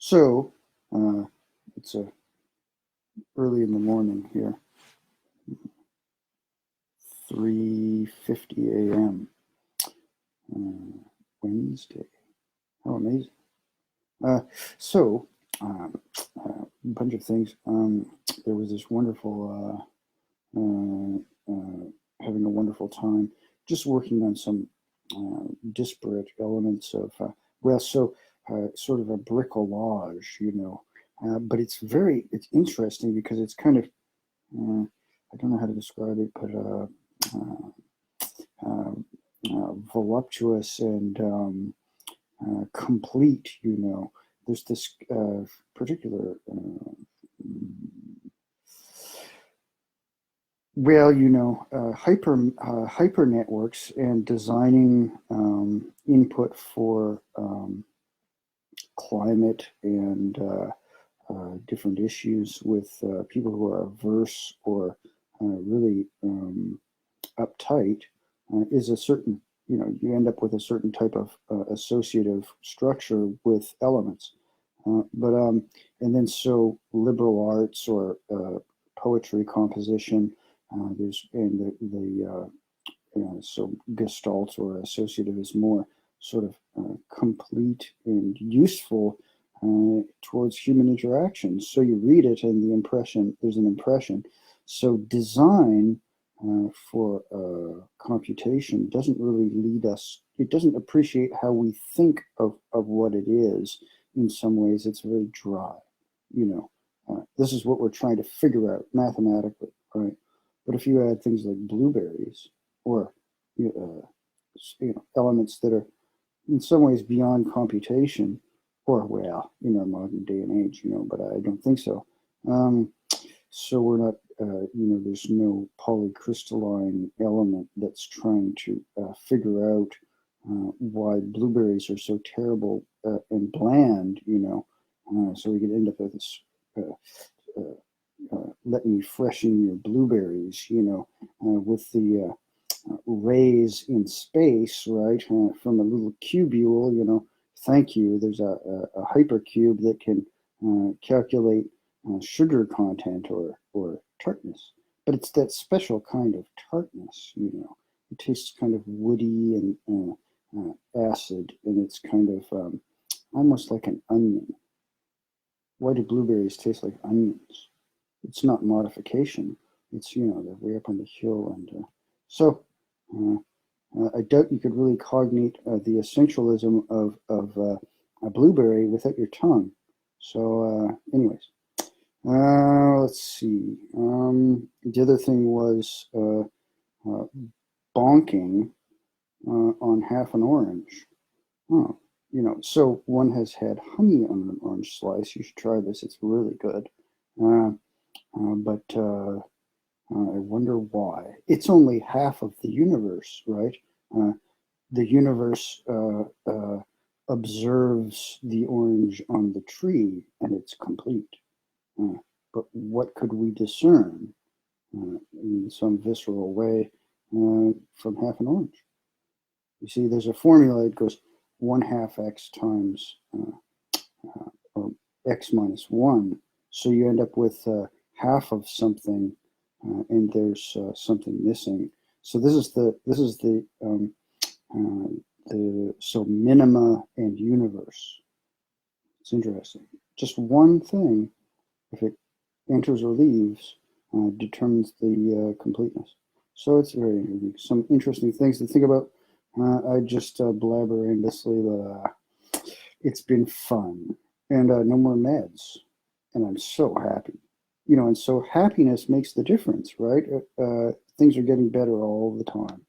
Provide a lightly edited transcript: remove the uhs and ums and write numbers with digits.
So it's early in the morning here, 3:50 a.m. Wednesday. How amazing! So a bunch of things. There was this wonderful, having a wonderful time, just working on some disparate elements of sort of a bricolage, but it's interesting because it's kind of, I don't know how to describe it, but voluptuous and complete. There's this particular hyper networks and designing input for climate and different issues with people who are averse or really uptight is a certain, you end up with a certain type of associative structure with elements. And then so liberal arts or poetry composition, so Gestalt or associative is more sort of complete and useful towards human interactions. So you read it and there's an impression. So design for computation doesn't really lead us, it doesn't appreciate how we think of what it is. In some ways, it's very dry. This is what we're trying to figure out mathematically, right? But if you add things like blueberries or elements that are in some ways beyond computation, or well, in our modern day and age, but I don't think so. So we're not, there's no polycrystalline element that's trying to figure out why blueberries are so terrible and bland, so we could end up with this let me freshen your blueberries, with the rays in space, right, from a little cubule, thank you. There's a hypercube that can calculate sugar content or tartness, but it's that special kind of tartness, It tastes kind of woody and acid, and it's kind of almost like an onion. Why do blueberries taste like onions? It's not modification. It's, they're way up on the hill. And so I doubt you could really cognate the essentialism of a blueberry without your tongue. So anyways, let's see. The other thing was bonking on half an orange. Oh, so one has had honey on an orange slice. You should try this. It's really good. But I wonder why. It's only half of the universe, right? The universe observes the orange on the tree and it's complete. But what could we discern in some visceral way from half an orange? You see, there's a formula. It goes 1/2 x times or x minus 1. So you end up with half of something, and there's something missing. So this is the so minima and universe. It's interesting. Just one thing, if it enters or leaves, determines the completeness. So it's very interesting. Some interesting things to think about. I just blabber endlessly, but it's been fun. And no more meds. And I'm so happy. And so happiness makes the difference, right? Things are getting better all the time.